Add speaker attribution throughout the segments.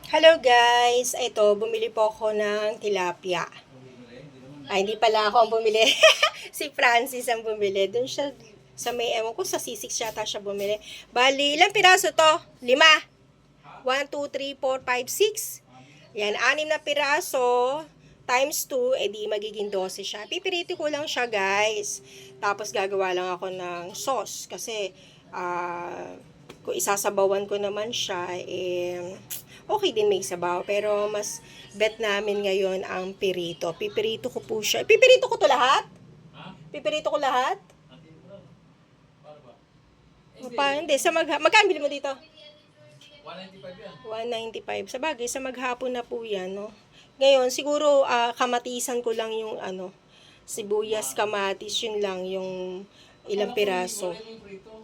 Speaker 1: Hello guys! Ito, bumili po ako ng tilapia. Ay, hindi pala ako ang bumili. Si Francis ang bumili. Doon siya sa may, ewan ko, sa C6 yata siya bumili. Bali, ilang piraso to? 5. 1, 2, 3, 4, 5, 6. Yan, 6 na piraso times 2, edi magiging 12 siya. Pipiriti ko lang siya guys. Tapos gagawa lang ako ng sauce. Kasi, kung isasabawan ko naman siya, okay din may sabaw. Pero mas bet namin ngayon ang pirito. Pipirito ko po siya. Pipirito ko to lahat? Pipirito ko lahat? Hindi. Magkano bili mo dito?
Speaker 2: 195 yan.
Speaker 1: 195. Sa bagay, sa maghapon na po yan, no? Ngayon, siguro, kamatisan ko lang yung, sibuyas, kamatis, yun lang, yung ilang piraso.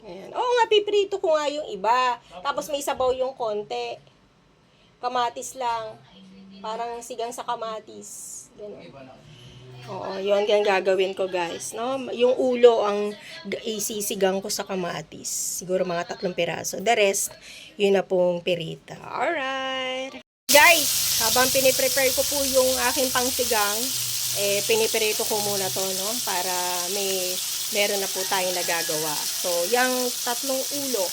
Speaker 1: Ayan. Oo nga, piprito ko nga yung iba. Tapos may sabaw yung konti. Kamatis lang. Parang sigang sa kamatis. Ganun. Oo, yun ang gagawin ko guys. No? Yung ulo ang isisigang ko sa kamatis. Siguro mga 3 piraso. The rest, yun na pong pirita. Alright. Guys, habang piniprepare ko po yung aking pangsigang, piniprito ko muna to, no? Para meron na po tayong nagagawa. So, yung 3 ulo,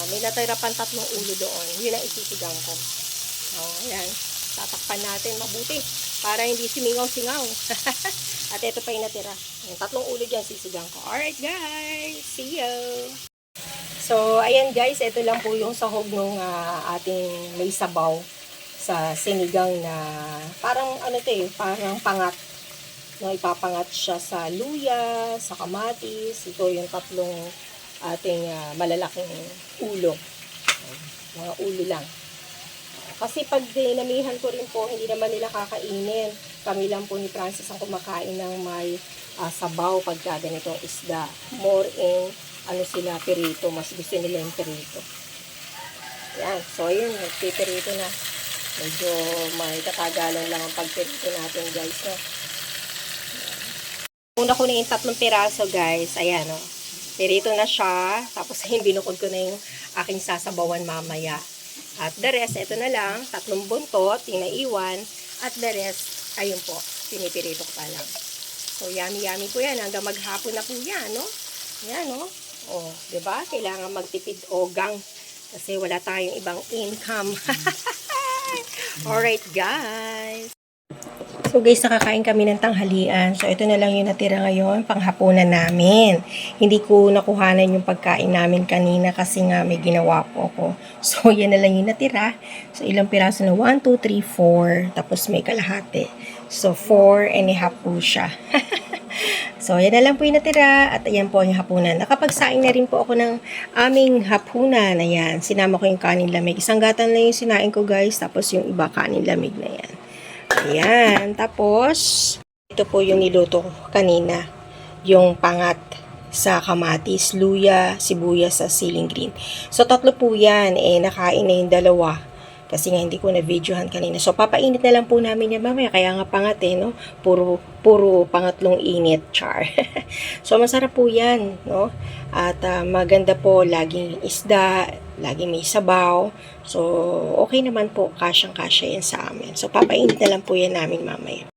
Speaker 1: may natira pang 3 ulo doon. Yun ang isisigang ko. Ayan. Tatakpan natin mabuti para hindi simingaw-singaw. At ito pa yung natira. Yung 3 ulo dyan sisigang ko. Alright guys, see you! So, ayan guys, ito lang po yung sahog ng ating may sabaw sa sinigang na parang parang pangat. No, ipapangat siya sa luya, sa kamatis. Ito yung 3 ating malalaking ulo. Mga ulo lang. Kasi pag dinamihan ko rin po, hindi naman nila kakainin. Kami lang po ni Francis ang kumakain ng may sabaw pagka ganitong isda. More in, sila, perito. Mas gusto nila yung perito. Yan. So, yun. Nagpipirito na. Medyo may katagalan lang ang pagpirito natin, guys. No? Una ko na yung 3 piraso, guys. Ayan, no. Pirito na siya. Tapos, binukod ko na yung aking sasabawan mamaya. At the rest, ito na lang, 3 buntot, yung naiwan. At the rest, ayun po, pinipirito ko pa lang. So, yummy po yan. Hanggang maghapon na po yan, no? Yan, no? O, diba? Kailangan magtipid ogang. Kasi wala tayong ibang income. Alright, guys. So guys, nakakain kami ng tanghalian. So ito na lang yung natira ngayon, panghapunan namin. Hindi ko nakuhanan yung pagkain namin kanina kasi nga may ginawa po ako. So yan na lang yung natira. So ilang piraso na? 1, 2, 3, 4. Tapos may kalahati. So 4.5 po siya. So yan na lang po yung natira. At ayan po yung hapunan. Nakapagsaing na rin po ako ng aming hapunan. Ayan, sinama ko yung kanin lamig. Isang gatan lang yung sinain ko guys. Tapos yung iba kanin lamig na yan. Ayan, tapos, ito po yung niluto ko kanina, yung pangat sa kamatis, luya, sibuyas sa siling green. So, 3 po yan, nakain na yung 2, kasi nga hindi ko na-videohan kanina. So, papainit na lang po namin yan mamaya, kaya nga pangat no, puro pangatlong init, char. So, masarap po yan, no, at maganda po, laging isda, laging may sabaw. So, okay naman po. Kasyang-kasya yan sa amin. So, papainit na lang po yan namin mamaya.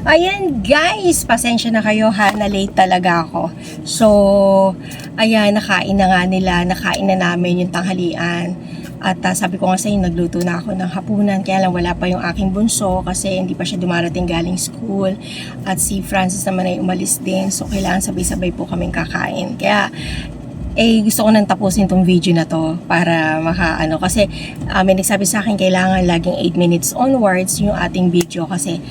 Speaker 1: Ayan guys, pasensya na kayo ha, na late talaga ako. So, ayan, nakain na nga nila, nakain na namin yung tanghalian. At sabi ko nga sa inyo, nagluto na ako ng hapunan. Kaya lang wala pa yung aking bunso kasi hindi pa siya dumarating galing school. At si Francis naman ay umalis din. So, kailangan sabay-sabay po kaming kakain. Kaya, gusto ko nang tapusin tong video na to para kasi may nagsabi sa akin kailangan laging 8 minutes onwards yung ating video kasi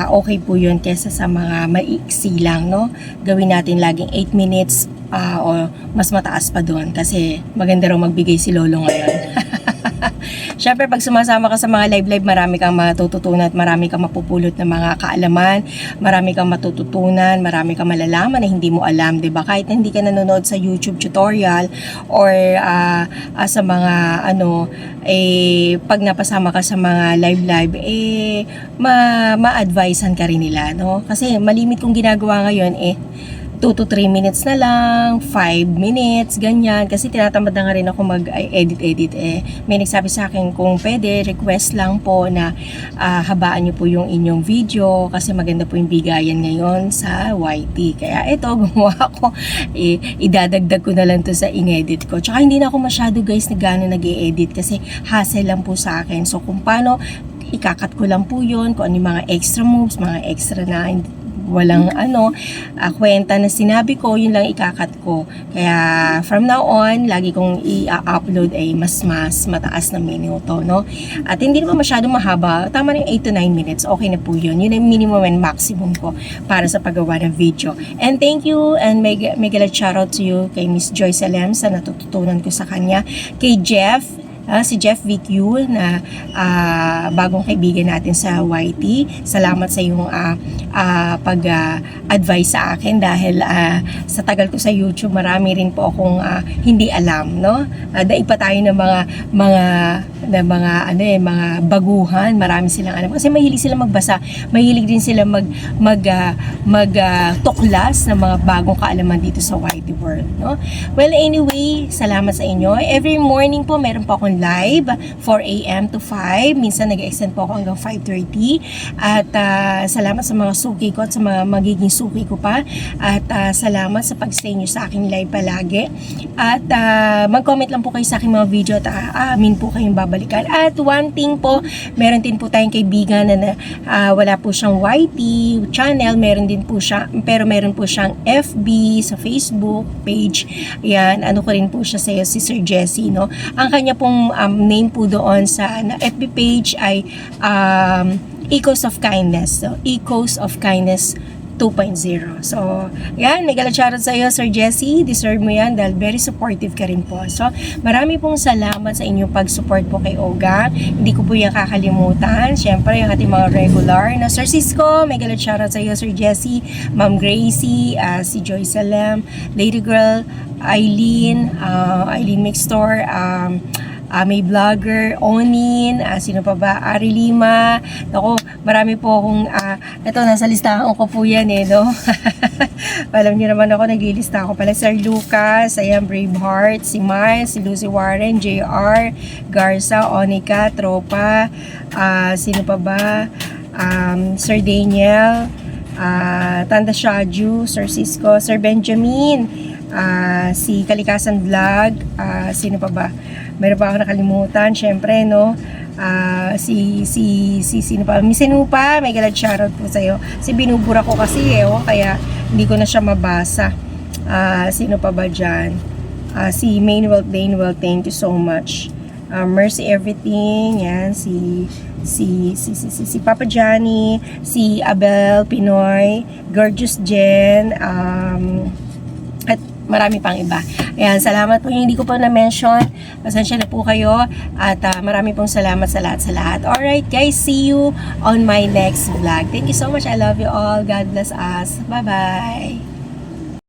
Speaker 1: okay po yun kesa sa mga maiksi lang, no? Gawin natin laging 8 minutes o mas mataas pa doon kasi maganda raw magbigay si Lolo ngayon. Syempre, pag sumasama ka sa mga live-live, marami kang matututunan at marami kang mapupulot ng mga kaalaman, marami kang matututunan, marami kang malalaman na hindi mo alam, diba? Kahit hindi ka nanonood sa YouTube tutorial or sa mga pag napasama ka sa mga live-live, ma-advisean ka rin nila, no? Kasi malimit kong ginagawa ngayon, 2 to 3 minutes na lang, 5 minutes, ganyan. Kasi tinatamad na nga rin ako mag-edit. May nagsabi sa akin kung pwede, request lang po na habaan nyo po yung inyong video kasi maganda po yung bigayan ngayon sa YT. Kaya ito, gumawa ako. Idadagdag ko na lang to sa inedit ko. Tsaka hindi na ako masyado guys na gano'n nag-i-edit kasi hassle lang po sa akin. So kung paano, ikakat ko lang po yun, kung ano yung mga extra moves, mga extra na walang kwenta na sinabi ko, yun lang ikakat ko. Kaya from now on, lagi kong i-upload ay mas mataas na minuto, no? At hindi naman masyadong mahaba, tama na yung 8 to 9 minutes, okay na po yun. Yun yung minimum and maximum ko para sa paggawa ng video. And thank you, and may shoutout to you kay Miss Joy Salem sa natututunan ko sa kanya. Kay Jeff, si Jeff VQ na bagong kaibigan natin sa YT. Salamat sa iyong pag-advise sa akin dahil sa tagal ko sa YouTube, marami rin po akong hindi alam, no? Daig pa tayo ng mga baguhan, marami silang alam kasi mahilig sila magbasa, mahilig din sila tuklas ng mga bagong kaalaman dito sa YT world, no? Well, anyway, salamat sa inyo. Every morning po meron po akong live 4 a.m. to 5. Minsan nag-extend po ako hanggang 5:30. At salamat sa mga suki ko at sa mga magiging suki ko pa. At salamat sa pag-stay nyo sa aking live palagi. At mag-comment lang po kayo sa aking mga video at amin po kayong babalikan. At one thing po, meron din po tayong kaibigan na wala po siyang YT channel. Meron po siyang FB sa Facebook page. Yan, ano ko rin po siya sa si Sir Jesse, no? Ang kanya pong name po doon sa FB page ay Echoes of Kindness. So, Echoes of Kindness 2.0. So, yan, mega shoutout sa iyo, Sir Jesse. Deserve mo yan dahil very supportive ka rin po. So, marami pong salamat sa inyong pag-support po kay Oga. Hindi ko po yan kakalimutan. Siyempre, yung ating mga regular na Sir Cisco, mega shoutout sa iyo, Sir Jesse, Ma'am Gracie, si Joy Salem, Lady Girl, Eileen Mixtor, may vlogger, Onin, sino pa ba? Ari Lima. Ako, marami po akong, ito, nasa listahan ko po yan no? Alam niyo naman ako, naglilista ako pala. Sir Lucas, ayan, Braveheart, si Miles, si Lucy Warren, JR, Garza, Onika, Tropa, sino pa ba? Sir Daniel, Tanda Shaju, Sir Cisco, Sir Benjamin, si Kalikasan Vlog, sino pa ba? Meron pa ako nakalimutan, syempre, no? Sino pa? Misinupa, may galad shoutout po sa'yo. Binubura ko kasi, kaya hindi ko na siya mabasa. Sino pa ba dyan? Si Mainwell, thank you so much. Mercy Everything, yan, si Papa Johnny, si Abel Pinoy, Gorgeous Jen, at marami pang iba. Ayan, salamat po yung hindi ko pa na-mention. Pasensya na po kayo. At marami pong salamat sa lahat. Alright guys, see you on my next vlog. Thank you so much. I love you all. God bless us. Bye-bye.